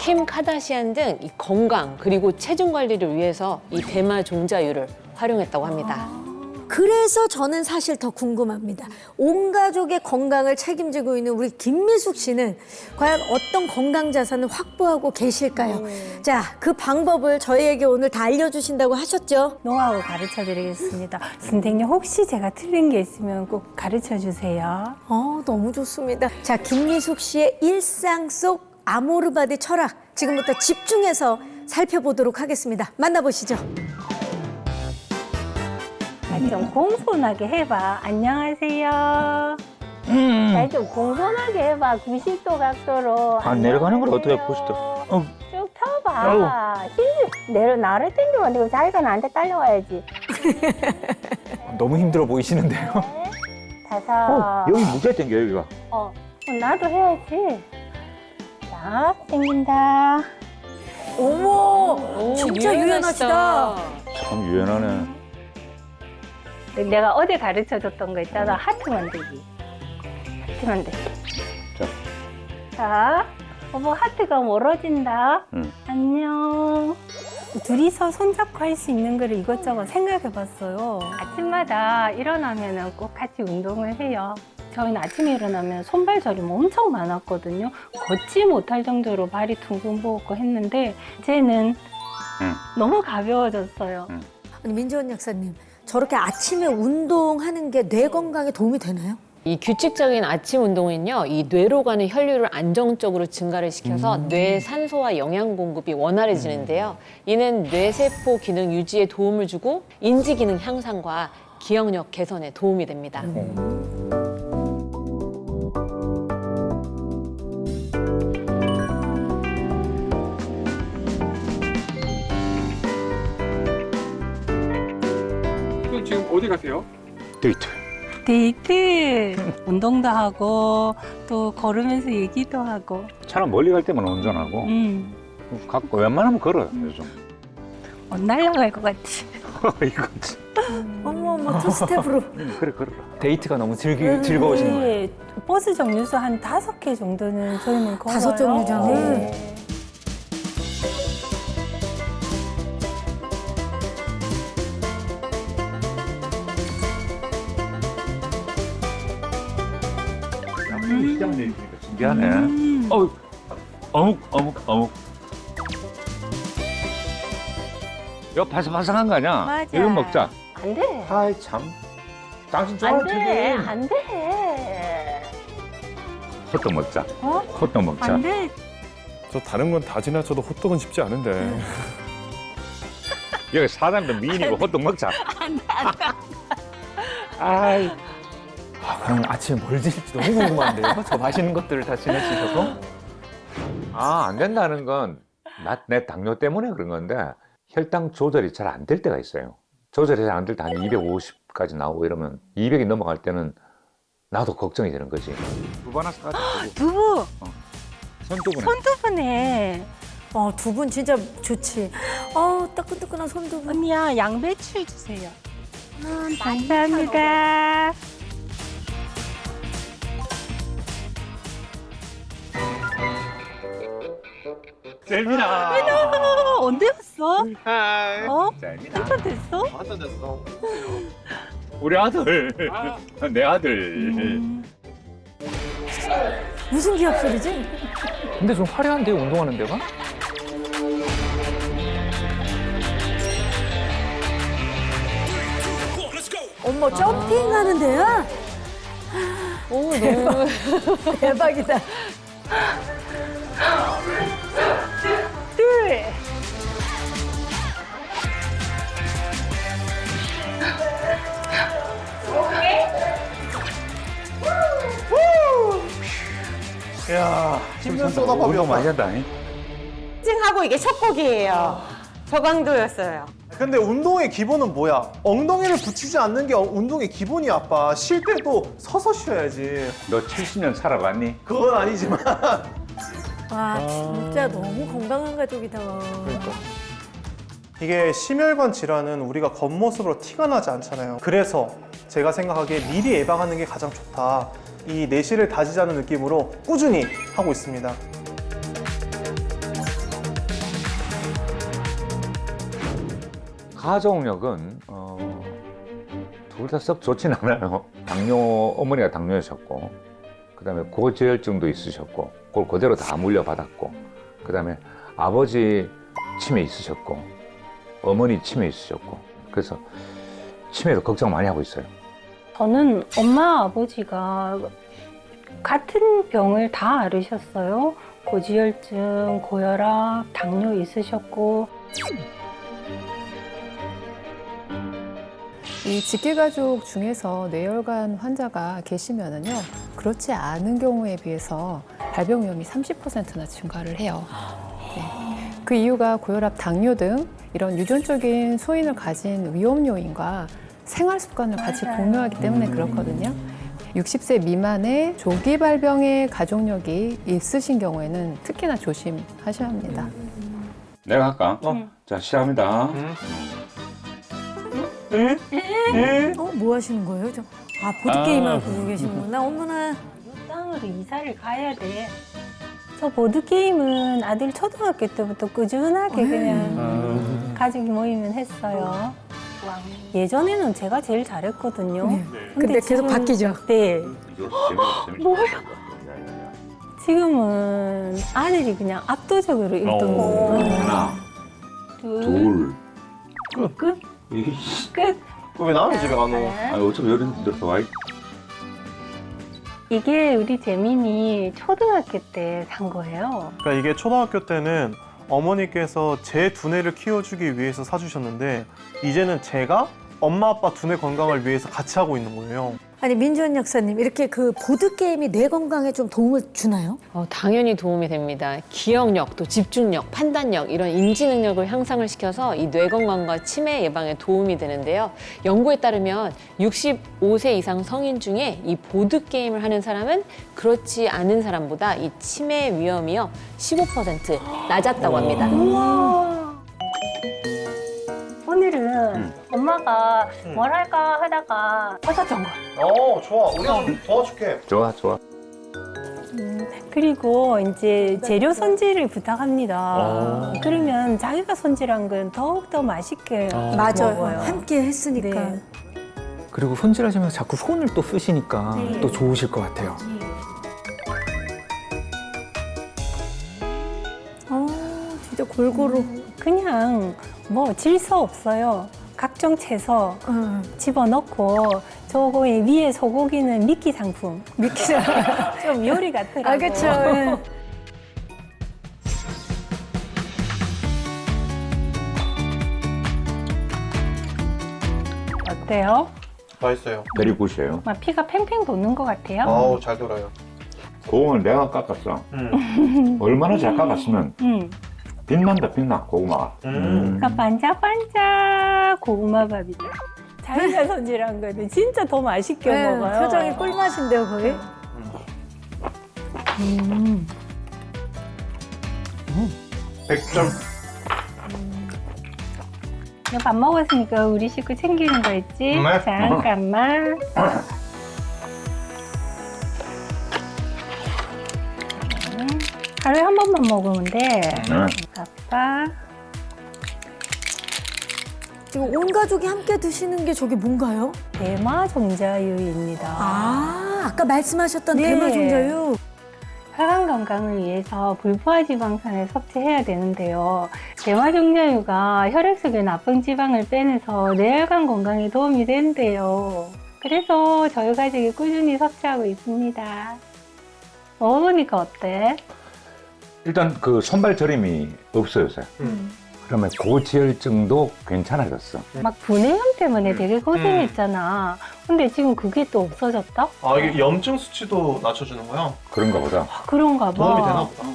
킴 카다시안 등 이 건강 그리고 체중 관리를 위해서 이 대마 종자유를 활용했다고 합니다. 그래서 저는 사실 더 궁금합니다. 온 가족의 건강을 책임지고 있는 우리 김미숙 씨는 과연 어떤 건강 자산을 확보하고 계실까요? 자, 그 방법을 저희에게 오늘 다 알려주신다고 하셨죠? 노하우 가르쳐 드리겠습니다. 선생님 혹시 제가 틀린 게 있으면 꼭 가르쳐 주세요. 너무 좋습니다. 자, 김미숙 씨의 일상 속 아모르바디 철학 지금부터 집중해서 살펴보도록 하겠습니다. 만나보시죠. 좀 공손하게 해봐. 안녕하세요. 잘 좀 공손하게 해봐. 90도 각도로. 내려가는 걸 어떻게 보시죠? 쭉 펴봐. 나를 땡기면 안 되고 자기가 나한테 딸려와야지. 너무 힘들어 보이시는데요. 다섯. 여기 무게 당겨요, 여기가. 나도 해야지. 자, 땡긴다. 어머, 진짜 유연하시다. 참 유연하네. 내가 어제 가르쳐 줬던 거 있잖아. 하트 만들기. 하트 만들기. 자, 하트가 멀어진다. 안녕. 둘이서 손잡고 할 수 있는 거를 이것저것 생각해 봤어요. 아침마다 일어나면 꼭 같이 운동을 해요. 저희는 아침에 일어나면 손발 저림 엄청 많았거든요. 걷지 못할 정도로 발이 둥근 부었고 했는데 이제는 너무 가벼워졌어요. 아니, 민지원 약사님, 저렇게 아침에 운동하는 게 뇌 건강에 도움이 되나요? 이 규칙적인 아침 운동은요, 이 뇌로 가는 혈류를 안정적으로 증가를 시켜서 뇌 산소와 영양 공급이 원활해지는데요. 이는 뇌세포 기능 유지에 도움을 주고 인지 기능 향상과 기억력 개선에 도움이 됩니다. 지금 어디 가세요? 데이트. 운동도 하고 또 걸으면서 얘기도 하고. 차는 멀리 갈 때만 운전하고, 갖고 웬만하면 걸어요, 요즘. 날아갈 것 같지. 이거 어머, 투스텝으로. 그래, 걸어라. 데이트가 너무 즐거우신 거예요. 네, 버스 정류소 한 5개 정도는 저희는 걸어요. 5 정류장을? 네. 시장 내리니까 신기하네. 어묵. 이거 바삭바삭한 거 아니야? 맞아. 이거 먹자. 안 돼. 아이, 참. 당신 안 좋아하는 돼. 튀김. 안 돼. 호떡 먹자. 어? 호떡 먹자. 안 돼. 저 다른 건 다 지나쳐도 호떡은 쉽지 않은데. 여기 사장도 미인이고 호떡 먹자. 아이. 그럼 아침에 뭘 드실지 너무 궁금한데요? 저 맛있는 것들을 다 지내시셔서. 안 된다는 건 내 당뇨 때문에 그런 건데 혈당 조절이 잘 안 될 때가 있어요. 조절이 잘 안 될 때 한 250까지 나오고 이러면 200이 넘어갈 때는 나도 걱정이 되는 거지. 두부 하나 사가지고. 두부. 손두부네. 손두부네. 두 분 진짜 좋지. 따끈따끈한 손도. 언니야, 양배추 주세요. 감사합니다. 셀미나. 언제 왔어? 하이. 한참 됐어? 한잔 됐어. 우리 아들, 내 아들. 무슨 기합 소리지? 근데 좀 화려한데요, 운동하는 데가? 어머, 점핑하는 데야? 오, 너무. 대박이다. 둘. 야, 힘든 쏟아밥이 운동 많이 한다. 하고 이게 첫 곡이에요. 저강도였어요. 근데 운동의 기본은 뭐야? 엉덩이를 붙이지 않는 게 운동의 기본이야, 아빠. 쉴 때도 서서 쉬어야지. 너 70년 살아봤니? 그건 아니지만. 와, 진짜 너무 건강한 가족이다. 그러니까. 이게 심혈관 질환은 우리가 겉모습으로 티가 나지 않잖아요. 그래서 제가 생각하기에 미리 예방하는 게 가장 좋다. 이 내실을 다지자는 느낌으로 꾸준히 하고 있습니다. 가족력은 둘 다 썩 좋진 않아요. 어머니가 당뇨이셨고, 그다음에 고지혈증도 있으셨고, 그걸 그대로 다 물려받았고, 그다음에 아버지 치매 있으셨고, 어머니 치매 있으셨고, 그래서 치매도 걱정 많이 하고 있어요. 저는 엄마 아버지가 같은 병을 다 앓으셨어요. 고지혈증, 고혈압, 당뇨 있으셨고. 이 직계가족 중에서 뇌혈관 환자가 계시면은요, 그렇지 않은 경우에 비해서 발병 위험이 30%나 증가를 해요. 네. 그 이유가 고혈압, 당뇨 등 이런 유전적인 소인을 가진 위험 요인과 생활 습관을 같이 공유하기 때문에 그렇거든요. 60세 미만의 조기 발병의 가족력이 있으신 경우에는 특히나 조심하셔야 합니다. 내가 할까? 자, 시작합니다. 뭐 하시는 거예요? 보드게임 하고 계시는구나. 어머나. 땅으로 이사를 가야 돼. 저 보드게임은 아들 초등학교 때부터 꾸준하게 그냥 가족이 모이면 했어요. 예전에는 제가 제일 잘했거든요. 근데 계속 지금- 바뀌죠. 네. 지금은 아들이 그냥 압도적으로 1등이에요. 하나, 둘. 끝. 끝. 왜 남의 집에 가노? 아니, 어차피 이렇게 와 있. 이게 우리 재민이 초등학교 때 산 거예요. 그러니까 이게 초등학교 때는 어머니께서 제 두뇌를 키워주기 위해서 사주셨는데 이제는 제가 엄마 아빠 두뇌 건강을 위해서 같이 하고 있는 거예요. 아니, 민주원 역사님, 이렇게 그 보드게임이 뇌 건강에 좀 도움을 주나요? 당연히 도움이 됩니다. 기억력, 또 집중력, 판단력 이런 인지 능력을 향상을 시켜서 이 뇌 건강과 치매 예방에 도움이 되는데요. 연구에 따르면 65세 이상 성인 중에 이 보드 게임을 하는 사람은 그렇지 않은 사람보다 이 치매 위험이요 15% 낮았다고 합니다. 오늘은 엄마가 뭘 할까 하다가 버섯 전골. 좋아. 우리가 좀 도와줄게. 좋아, 좋아. 그리고 이제 재료 손질을 부탁합니다. 그러면 자기가 손질한 건 더욱더 맛있게 맞아요. 먹어요. 함께 했으니까. 네. 그리고 손질하시면서 자꾸 손을 또 쓰시니까 네. 또 좋으실 것 같아요. 진짜 골고루. 그냥 뭐 질서 없어요. 각종 채소 집어넣고 저거에 위에 소고기는 미끼 상품. 미끼 상품. 좀 요리 같더라고요. 그렇죠. 예. 어때요? 맛있어요. 베리 굿이에요. 막 피가 팽팽 도는 것 같아요. 잘 돌아요. 고구마를 내가 깎았어. 얼마나 잘 깎았으면 빛난다, 빛나, 고구마가. 그러니까 반짝반짝 고구마밥이다. 자기가 손질한 거는 진짜 더 맛있게 먹어요. 표정이 꿀맛인데요, 거의. 100점. 이거 밥 먹었으니까 우리 식구 챙기는 거 있지? 네. 잠깐만. 하루에 한 번만 먹으면 돼. 아빠. 지금 온 가족이 함께 드시는 게 저게 뭔가요? 대마 종자유입니다. 아까 말씀하셨던 네. 대마 종자유. 혈관 건강을 위해서 불포화 지방산을 섭취해야 되는데요. 대마 종자유가 혈액 속의 나쁜 지방을 빼내서 뇌혈관 건강에 도움이 된대요. 그래서 저희 가족이 꾸준히 섭취하고 있습니다. 먹어보니까 어때? 일단 그 손발 저림이 없어졌어요. 그러면 고지혈증도 괜찮아졌어. 막 분해염 때문에 되게 고생했잖아. 근데 지금 그게 또 없어졌다? 아, 이게 염증 수치도 낮춰주는 거야? 그런가 보다. 아, 그런가 봐. 도움이 되나 보다.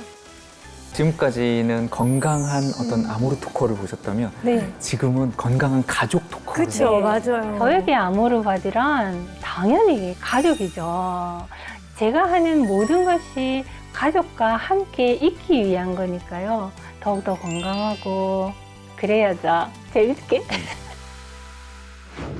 지금까지는 건강한 어떤 아모르 토커를 보셨다면 네. 지금은 건강한 가족 토커를 그렇죠, 맞아요. 저에게 아모르바디란 당연히 가족이죠. 제가 하는 모든 것이 가족과 함께 있기 위한 거니까요. 더욱더 건강하고 그래야죠. 재밌게.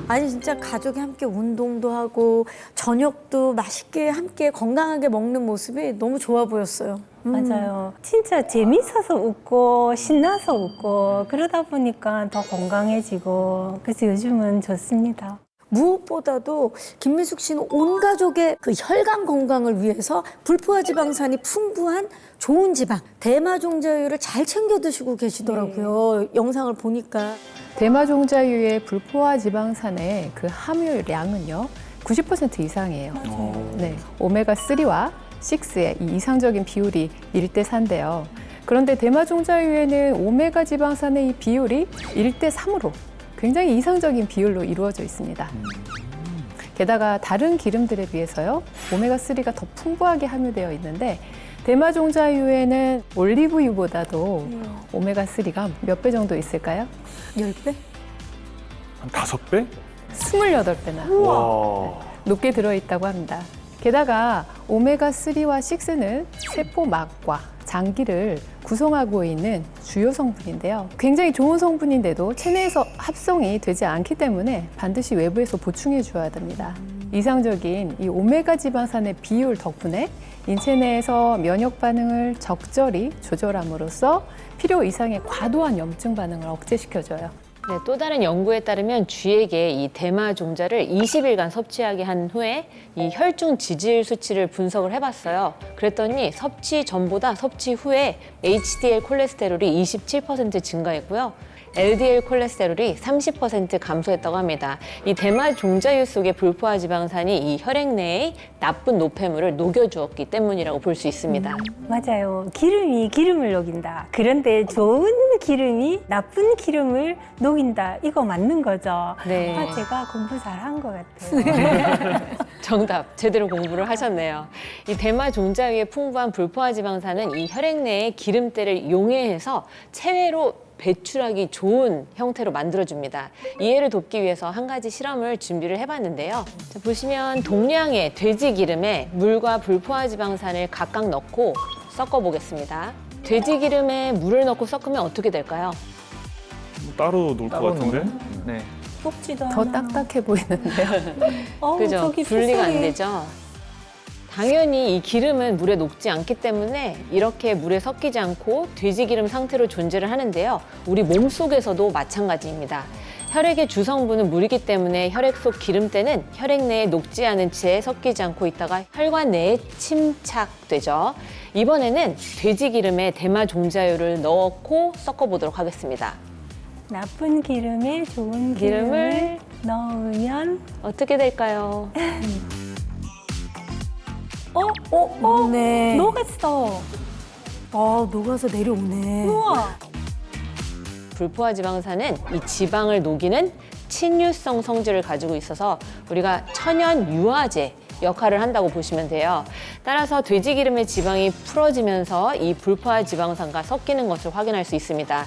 아니 진짜 가족이 함께 운동도 하고 저녁도 맛있게 함께 건강하게 먹는 모습이 너무 좋아 보였어요. 맞아요. 진짜 재밌어서 웃고 신나서 웃고 그러다 보니까 더 건강해지고 그래서 요즘은 좋습니다. 무엇보다도 김미숙 씨는 온 가족의 그 혈관 건강을 위해서 불포화 지방산이 풍부한 좋은 지방, 대마 종자유를 잘 챙겨 드시고 계시더라고요. 영상을 보니까. 대마 종자유의 불포화 지방산의 그 함유량은요 90% 이상이에요. 네, 오메가 3와 6의 이 이상적인 비율이 1대 4인데요. 그런데 대마 종자유에는 오메가 지방산의 이 비율이 1대 3으로 굉장히 이상적인 비율로 이루어져 있습니다. 게다가 다른 기름들에 비해서요 오메가 3가 더 풍부하게 함유되어 있는데 대마 종자유에는 올리브유보다도 오메가 3가 몇 배 정도 있을까요? 10배? 한 5배? 28배나 와. 높게 들어있다고 합니다. 게다가 오메가3와 6는 세포막과 장기를 구성하고 있는 주요 성분인데요. 굉장히 좋은 성분인데도 체내에서 합성이 되지 않기 때문에 반드시 외부에서 보충해 줘야 됩니다. 이상적인 이 오메가 지방산의 비율 덕분에 인체 내에서 면역 반응을 적절히 조절함으로써 필요 이상의 과도한 염증 반응을 억제시켜줘요. 네, 또 다른 연구에 따르면 쥐에게 이 대마 종자를 20일간 섭취하게 한 후에 이 혈중 지질 수치를 분석을 해봤어요. 그랬더니 섭취 전보다 섭취 후에 HDL 콜레스테롤이 27% 증가했고요. LDL 콜레스테롤이 30% 감소했다고 합니다. 이 대마 종자유 속의 불포화 지방산이 이 혈액 내의 나쁜 노폐물을 녹여주었기 때문이라고 볼 수 있습니다. 맞아요. 기름이 기름을 녹인다. 그런데 좋은 기름이 나쁜 기름을 녹인다. 이거 맞는 거죠? 네. 아, 제가 공부 잘한 것 같아요. 정답, 제대로 공부를 하셨네요. 이 대마 종자유의 풍부한 불포화 지방산은 이 혈액 내의 기름때를 용해해서 체외로 배출하기 좋은 형태로 만들어줍니다. 이해를 돕기 위해서 한 가지 실험을 준비를 해봤는데요. 자, 보시면 동량의 돼지 기름에 물과 불포화 지방산을 각각 넣고 섞어보겠습니다. 돼지 기름에 물을 넣고 섞으면 어떻게 될까요? 따로 놀 것 같은데? 네. 녹지도 더 않아. 딱딱해 보이는데요. 그죠? 저기 분리가 안 핏속에. 되죠? 당연히 이 기름은 물에 녹지 않기 때문에 이렇게 물에 섞이지 않고 돼지 기름 상태로 존재를 하는데요. 우리 몸 속에서도 마찬가지입니다. 혈액의 주성분은 물이기 때문에 혈액 속 기름때는 혈액 내에 녹지 않은 채 섞이지 않고 있다가 혈관 내에 침착되죠. 이번에는 돼지 기름에 대마 종자유를 넣고 섞어보도록 하겠습니다. 나쁜 기름에 좋은 기름을 넣으면 어떻게 될까요? 네. 녹았어. 아, 녹아서 내려오네. 우와. 불포화 지방산은 이 지방을 녹이는 친유성 성질을 가지고 있어서 우리가 천연 유화제 역할을 한다고 보시면 돼요. 따라서 돼지 기름의 지방이 풀어지면서 이 불포화 지방산과 섞이는 것을 확인할 수 있습니다.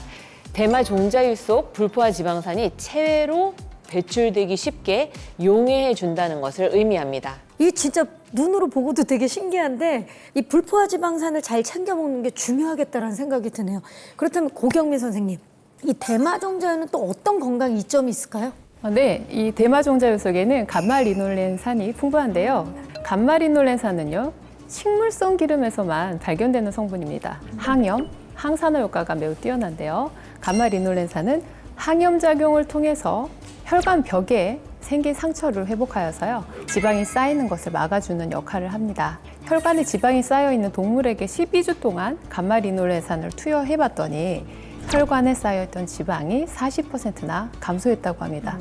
대마 종자유 속 불포화 지방산이 체외로 배출되기 쉽게 용해해 준다는 것을 의미합니다. 이 진짜 눈으로 보고도 되게 신기한데 이 불포화 지방산을 잘 챙겨 먹는 게 중요하겠다라는 생각이 드네요. 그렇다면 고경민 선생님, 이 대마종자유는 또 어떤 건강 이점이 있을까요? 네, 이 대마종자유 속에는 감마리놀렌산이 풍부한데요. 감마리놀렌산은요, 식물성 기름에서만 발견되는 성분입니다. 항염, 항산화 효과가 매우 뛰어난데요. 감마리놀렌산은 항염 작용을 통해서 혈관 벽에 생긴 상처를 회복하여서요, 지방이 쌓이는 것을 막아주는 역할을 합니다. 혈관에 지방이 쌓여있는 동물에게 12주 동안 감마리놀렌산을 투여해봤더니 혈관에 쌓여있던 지방이 40%나 감소했다고 합니다.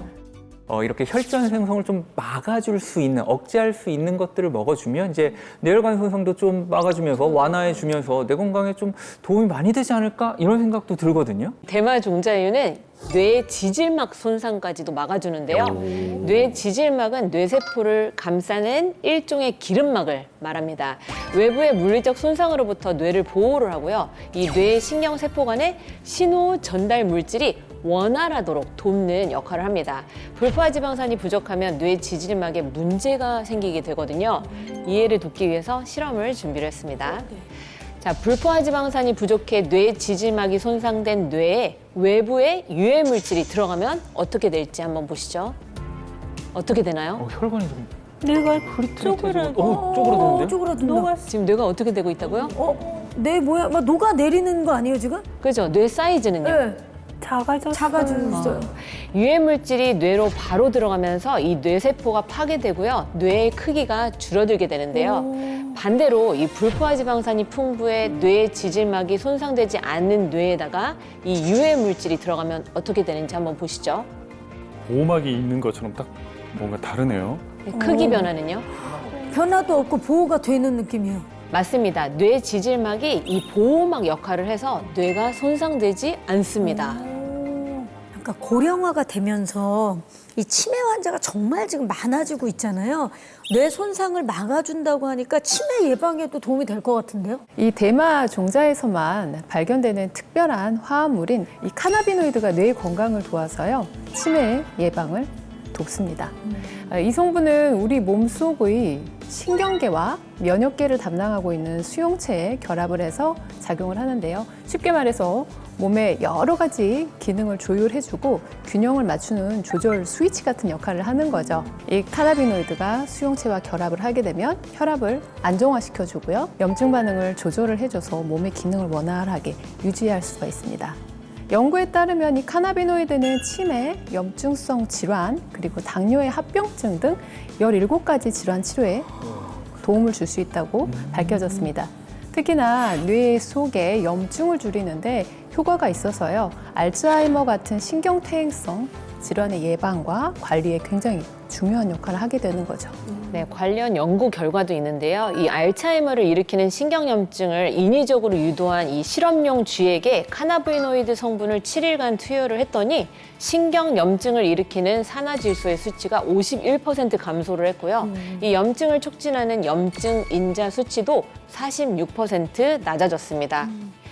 이렇게 혈전 생성을 좀 막아줄 수 있는, 억제할 수 있는 것들을 먹어주면 이제 뇌혈관 손상도 좀 막아주면서 완화해주면서 내 건강에 좀 도움이 많이 되지 않을까 이런 생각도 들거든요. 대마종자유는 뇌 지질막 손상까지도 막아주는데요. 뇌 지질막은 뇌세포를 감싸는 일종의 기름막을 말합니다. 외부의 물리적 손상으로부터 뇌를 보호를 하고요. 이 뇌 신경세포 간의 신호 전달 물질이 원활하도록 돕는 역할을 합니다. 불포화 지방산이 부족하면 뇌 지질막에 문제가 생기게 되거든요. 이해를 돕기 위해서 실험을 준비를 했습니다. 자, 불포화 지방산이 부족해 뇌 지질막이 손상된 뇌에 외부의 유해 물질이 들어가면 어떻게 될지 한번 보시죠. 어떻게 되나요? 혈관이 좀 뇌가 쪼그라들고 쪼그라드는데요? 쪼그라든다. 지금 뇌가 어떻게 되고 있다고요? 내 모양 막 녹아 내리는 거 아니에요 지금? 그죠? 뇌 사이즈는요? 네. 작아졌어요. 작아졌어요. 유해 물질이 뇌로 바로 들어가면서 이 뇌세포가 파괴되고요. 뇌의 크기가 줄어들게 되는데요. 반대로 이 불포화 지방산이 풍부해 뇌 지질막이 손상되지 않는 뇌에다가 이 유해 물질이 들어가면 어떻게 되는지 한번 보시죠. 보호막이 있는 것처럼 딱 뭔가 다르네요. 크기 변화는요? 변화도 없고 보호가 되는 느낌이에요. 맞습니다. 뇌 지질막이 이 보호막 역할을 해서 뇌가 손상되지 않습니다. 그러니까 고령화가 되면서 이 치매 환자가 정말 지금 많아지고 있잖아요. 뇌 손상을 막아준다고 하니까 치매 예방에도 도움이 될 것 같은데요? 이 대마 종자에서만 발견되는 특별한 화합물인 이 카나비노이드가 뇌 건강을 도와서요, 치매 예방을 돕습니다. 이 성분은 우리 몸속의 신경계와 면역계를 담당하고 있는 수용체에 결합을 해서 작용을 하는데요. 쉽게 말해서 몸의 여러 가지 기능을 조율해주고 균형을 맞추는 조절 스위치 같은 역할을 하는 거죠. 이 카나비노이드가 수용체와 결합을 하게 되면 혈압을 안정화시켜주고요, 염증 반응을 조절을 해줘서 몸의 기능을 원활하게 유지할 수가 있습니다. 연구에 따르면 이 카나비노이드는 치매, 염증성 질환, 그리고 당뇨의 합병증 등 17가지 질환 치료에 도움을 줄 수 있다고 밝혀졌습니다. 특히나 뇌 속의 염증을 줄이는데 효과가 있어서요, 알츠하이머 같은 신경퇴행성 질환의 예방과 관리에 굉장히 중요한 역할을 하게 되는 거죠. 네, 관련 연구 결과도 있는데요. 이 알츠하이머를 일으키는 신경염증을 인위적으로 유도한 이 실험용 쥐에게 카나비노이드 성분을 7일간 투여를 했더니 신경염증을 일으키는 산화질소의 수치가 51% 감소를 했고요. 이 염증을 촉진하는 염증 인자 수치도 46% 낮아졌습니다.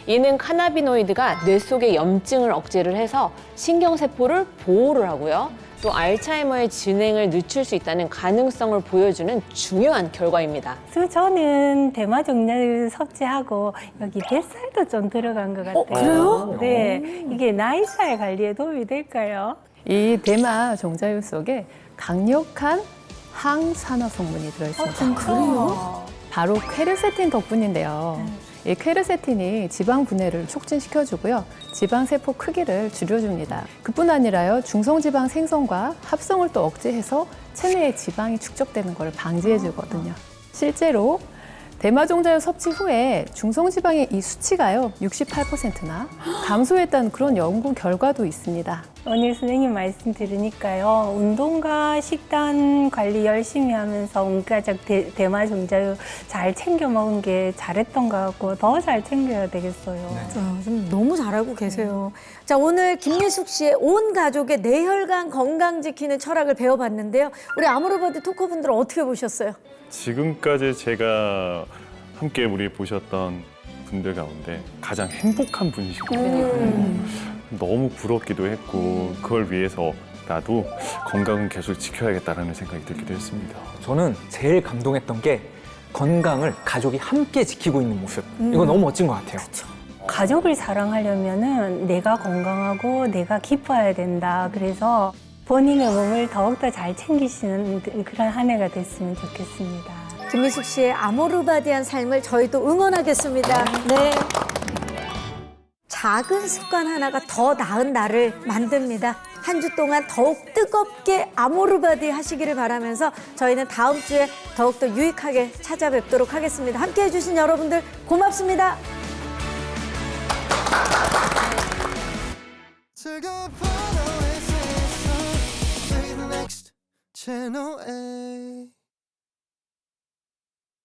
이는 카나비노이드가 뇌 속의 염증을 억제를 해서 신경세포를 보호를 하고요. 또 알츠하이머의 진행을 늦출 수 있다는 가능성을 보여주는 중요한 결과입니다. 그래서 저는 대마종자유 섭취하고 여기 뱃살도 좀 들어간 것 같아요. 그래요? 네, 이게 나이살 관리에 도움이 될까요? 이 대마 종자유 속에 강력한 항산화 성분이 들어있습니다. 그래요? 바로 퀘르세틴 덕분인데요. 이 퀘르세틴이 지방 분해를 촉진시켜주고요, 지방세포 크기를 줄여줍니다. 그뿐 아니라요, 중성지방 생성과 합성을 또 억제해서 체내에 지방이 축적되는 걸 방지해주거든요. 실제로 대마종자유 섭취 후에 중성지방의 이 수치가요 68%나 감소했다는 그런 연구 결과도 있습니다. 오늘 선생님 말씀 들으니까요, 운동과 식단 관리 열심히 하면서 온 가족 대마종자유 잘 챙겨 먹은 게 잘했던 것 같고 더 잘 챙겨야 되겠어요. 좀 너무 잘하고 계세요. 자, 오늘 김미숙 씨의 온 가족의 뇌혈관 건강 지키는 철학을 배워봤는데요. 우리 아모르바디 토커분들은 어떻게 보셨어요? 지금까지 제가 함께 우리 보셨던 분들 가운데 가장 행복한 분이시고 너무 부럽기도 했고 그걸 위해서 나도 건강은 계속 지켜야겠다라는 생각이 들기도 했습니다. 저는 제일 감동했던 게 건강을 가족이 함께 지키고 있는 모습. 이거 너무 멋진 것 같아요. 가족을 사랑하려면은 내가 건강하고 내가 기뻐야 된다. 그래서 본인의 몸을 더욱더 잘 챙기시는 그런 한 해가 됐으면 좋겠습니다. 김미숙 씨의 아모르바디한 삶을 저희도 응원하겠습니다. 네. 작은 습관 하나가 더 나은 나를 만듭니다. 한 주 동안 더욱 뜨겁게 아모르바디 하시기를 바라면서 저희는 다음 주에 더욱더 유익하게 찾아뵙도록 하겠습니다. 함께해 주신 여러분들 고맙습니다. 즐거운 오아시스, play the next channel.